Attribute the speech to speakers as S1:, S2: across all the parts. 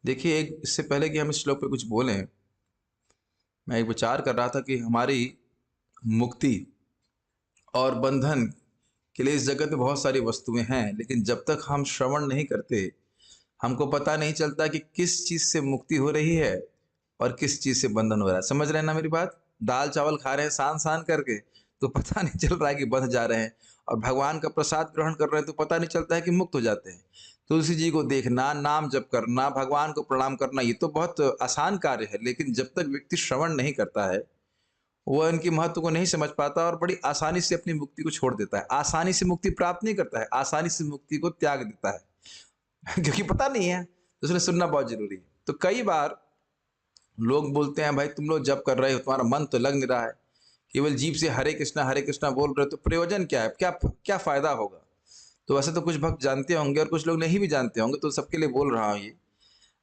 S1: देखिए, एक इससे पहले कि हम इस श्लोक पे कुछ बोलें, मैं एक विचार कर रहा था कि हमारी मुक्ति और बंधन के लिए इस जगत में बहुत सारी वस्तुएँ हैं, लेकिन जब तक हम श्रवण नहीं करते, हमको पता नहीं चलता कि किस चीज़ से मुक्ति हो रही है और किस चीज़ से बंधन हो रहा है। समझ रहे हैं ना मेरी बात? दाल-चावल खा रहे हैं सान-सान करके, तो पता नहीं चल रहा है कि बंध जा रहे हैं और भगवान का प्रसाद ग्रहण कर रहे हैं, तो पता नहीं चलता है कि मुक्त हो जाते हैं। तुलसी जी को देखना, नाम जप करना, भगवान को प्रणाम करना, ये तो बहुत आसान कार्य है, लेकिन जब तक व्यक्ति श्रवण नहीं करता है, वो इनके महत्व को नहीं समझ पाता और बड़ी आसानी से अपनी मुक्ति को छोड़ देता है। आसानी से मुक्ति प्राप्त नहीं करता है, आसानी से मुक्ति को त्याग देता है। क्योंकि पता नहीं है, तो इसलिए सुनना बहुत ज़रूरी है। तो कई बार लोग बोलते हैं, भाई तुम लोग जप कर रहे हो, तुम्हारा मन तो लग नहीं रहा है, केवल जीभ से हरे कृष्णा बोल रहे हो, तो प्रयोजन क्या है? क्या क्या फ़ायदा होगा? तो वैसे तो कुछ भक्त जानते होंगे और कुछ लोग नहीं भी जानते होंगे, तो सबके लिए बोल रहा हूँ ये।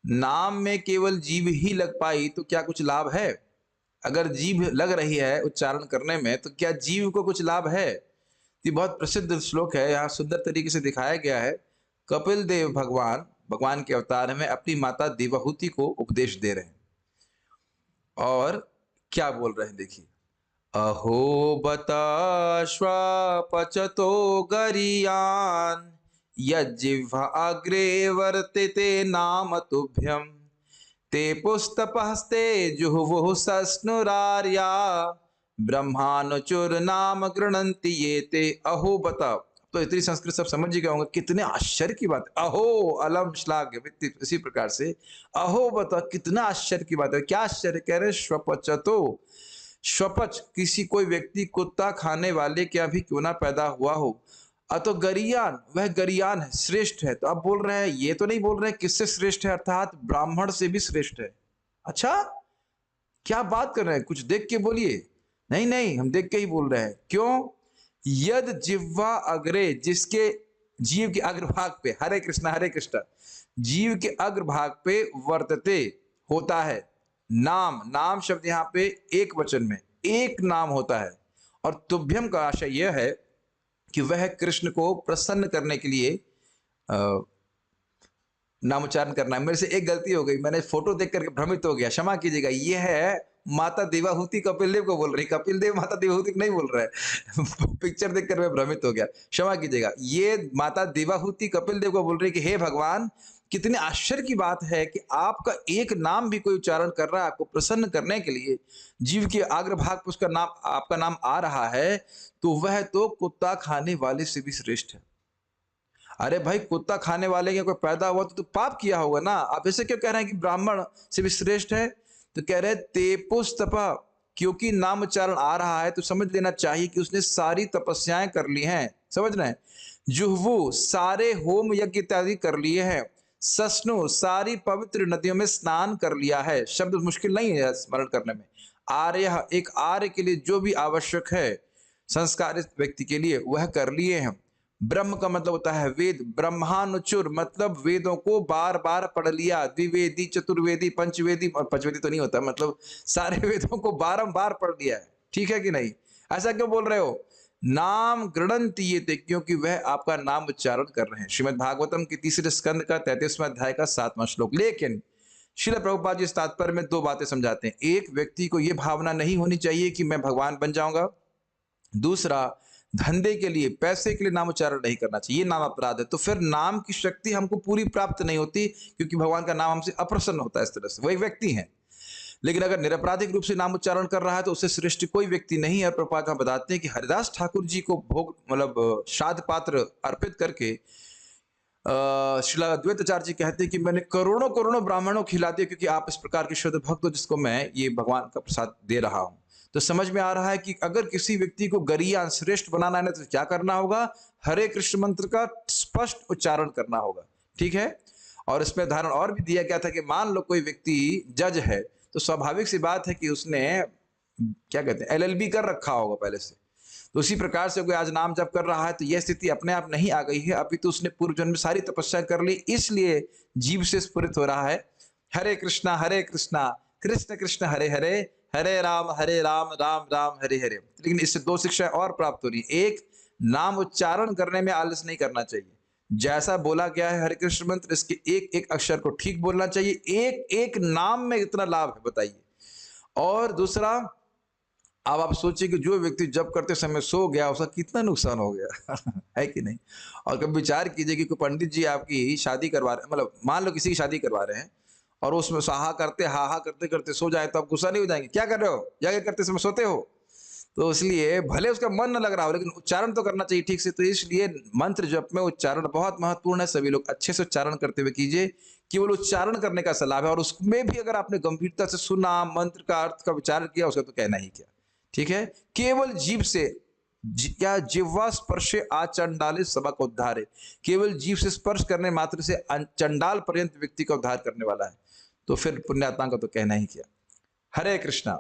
S1: नाम में केवल जीभ ही लग पाई तो क्या कुछ लाभ है? अगर जीभ लग रही है उच्चारण करने में, तो क्या जीव को कुछ लाभ है? ये बहुत प्रसिद्ध श्लोक है, यहाँ सुंदर तरीके से दिखाया गया है। कपिल देव भगवान, भगवान के अवतार में अपनी माता देवहूति को उपदेश दे रहे हैं और क्या बोल रहे हैं देखिए। अहो बता श्वापचतो गरियान यज्जिह्वा अग्रे वर्तेते नाम तुभ्यम् ते पुस्तपहस्ते जुहुवुः सस्नुरार्या ब्रह्मानुचुर नाम गृणन्ति ये ते। अहो बता, तो इतनी संस्कृत सब समझ ही गए होंगे, कितने आश्चर्य की बात है। अहो अलम श्लाघ्य, इसी प्रकार से अहो बता, कितना आश्चर्य की बात है। क्या आश्चर्य कह रहे? श्वपचतो, श्वपच किसी कोई व्यक्ति कुत्ता खाने वाले क्या भी क्यों ना पैदा हुआ हो, तो गरियान, वह गरियान है, श्रेष्ठ है। तो अब बोल रहे हैं, ये तो नहीं बोल रहे हैं किससे श्रेष्ठ है, अर्थात ब्राह्मण से भी श्रेष्ठ है। अच्छा, क्या बात कर रहे हैं? कुछ देख के बोलिए। नहीं नहीं, हम देख के ही बोल रहे हैं। क्यों? यद जिह्वा अग्रे, जिसके जीव के अग्रभाग पे, हरे कृष्णा, जीव के अग्रभाग पे वर्तते, होता है नाम। नाम शब्द यहाँ पे एक वचन में एक नाम होता है। और तुभ्यम का आशय यह है कि वह कृष्ण को प्रसन्न करने के लिए नाम उच्चारण करना है। मेरे से एक गलती हो गई, मैंने फोटो देख करके भ्रमित हो गया, क्षमा कीजिएगा। ये है माता देवाहूति कपिल देव को बोल रही, कपिल देव माता देवाहूति को नहीं बोल रहा है। पिक्चर देखकर मैं भ्रमित हो गया, क्षमा कीजिएगा। ये माता देवाहूति कपिल देव को बोल रही कि हे भगवान, कितने आश्चर्य की बात है कि आपका एक नाम भी कोई उच्चारण कर रहा है, आपको प्रसन्न करने के लिए, जीव के अग्रभाग पर उसका नाम, आपका नाम आ रहा है, तो वह तो कुत्ता खाने वाले से भी श्रेष्ठ है। अरे भाई, कुत्ता खाने वाले का कोई पैदा हुआ तो पाप किया होगा ना। आप ऐसे क्यों कह रहे हैं कि ब्राह्मण से भी श्रेष्ठ है? तो कह रहे तेपुस तपा, क्योंकि नाम उच्चारण आ रहा है तो समझ लेना चाहिए कि उसने सारी तपस्याएं कर ली हैं। समझ रहे हैं? जुहवु, सारे होम यज्ञ इत्यादि कर लिए हैं। सस्नु, सारी पवित्र नदियों में स्नान कर लिया है। शब्द मुश्किल नहीं है स्मरण करने में। आर्य, एक आर्य के लिए जो भी आवश्यक है संस्कारित व्यक्ति के लिए, वह कर लिए हैं। ब्रह्म का मतलब होता है वेद, ब्रह्मानुचुर मतलब वेदों को बार बार पढ़ लिया। द्विवेदी, चतुर्वेदी, पंचवेदी, और पंचवेदी तो नहीं होता, मतलब सारे वेदों को बारंबार पढ़ लिया है। ठीक है कि नहीं? ऐसा क्यों बोल रहे हो? नाम गृणन्ति ये थे, क्योंकि वह आपका नाम उच्चारण कर रहे हैं। श्रीमद् भागवतम के तीसरे स्कंद का 33वां अध्याय का 7वां श्लोक। लेकिन श्रील प्रभुपाद जी इस तात्पर्य में दो बातें समझाते हैं। एक, व्यक्ति को यह भावना नहीं होनी चाहिए कि मैं भगवान बन जाऊंगा। दूसरा, धंधे के लिए, पैसे के लिए नाम उच्चारण नहीं करना चाहिए, ये नाम अपराध है। तो फिर नाम की शक्ति हमको पूरी प्राप्त नहीं होती, क्योंकि भगवान का नाम हमसे अप्रसन्न होता है। इस तरह से वो एक व्यक्ति है, लेकिन अगर निरपराधिक रूप से नाम उच्चारण कर रहा है तो उससे श्रेष्ठ कोई व्यक्ति नहीं है। और प्रभुपाद वहां बताते हैं कि हरिदास ठाकुर जी को भोग, मतलब श्राद्ध पात्र अर्पित करके श्रील अद्वैताचार्य जी कहते हैं कि मैंने करोड़ों करोड़ों ब्राह्मणों को खिला दिया, क्योंकि आप इस प्रकार के शुद्ध भक्त हो जिसको मैं ये भगवान का प्रसाद दे रहा हूं। तो समझ में आ रहा है कि अगर किसी व्यक्ति को गरियान, श्रेष्ठ बनाना है तो क्या करना होगा? हरे कृष्ण मंत्र का स्पष्ट उच्चारण करना होगा। ठीक है? और इसमें उदाहरण और भी दिया गया था कि मान लो कोई व्यक्ति जज है, तो स्वाभाविक सी बात है कि उसने क्या कहते हैं, एलएलबी कर रखा होगा पहले से। तो उसी प्रकार से कोई आज नाम जप कर रहा है तो यह स्थिति अपने आप नहीं आ गई है, अभी तो उसने पूर्व जन्म में सारी तपस्या कर ली, इसलिए जीव से स्फुरित हो रहा है हरे कृष्णा कृष्ण कृष्ण हरे हरे, हरे राम राम राम हरे हरे। लेकिन इससे दो शिक्षाएं और प्राप्त हो रही है। एक, नाम उच्चारण करने में आलस नहीं करना चाहिए। जैसा बोला गया है हरे कृष्ण मंत्र, इसके एक एक अक्षर को ठीक बोलना चाहिए। एक एक नाम में इतना लाभ है, बताइए। और दूसरा, अब आप सोचिए कि जो व्यक्ति जप करते समय सो गया, उसका कितना नुकसान हो गया है कि नहीं। और कभी विचार कीजिए कि कोई पंडित जी आपकी शादी करवा रहे, मतलब मान लो किसी की शादी करवा रहे हैं, और उसमें साहा करते हा हा करते करते सो जाए, तो आप गुस्सा नहीं हो जाएंगे? क्या कर रहे हो, यज्ञ करते समय सोते हो? तो इसलिए भले उसका मन न लग रहा हो, लेकिन उच्चारण तो करना चाहिए ठीक से। तो इसलिए मंत्र जप में उच्चारण बहुत महत्वपूर्ण है। सभी लोग अच्छे से उच्चारण करते हुए कीजिए। केवल उच्चारण करने का सलाह है, और उसमें भी अगर आपने गंभीरता से सुना, मंत्र का अर्थ का विचार किया, उसका तो कहना ही क्या। ठीक है, केवल जीभ से क्या जिह्वा स्पर्शे आचंडाले सबक उद्धारे, केवल जीभ से स्पर्श करने मात्र से चंडाल पर्यंत व्यक्ति का उद्धार करने वाला है। तो फिर पुण्यात्मा का तो कहना ही क्या। हरे कृष्णा।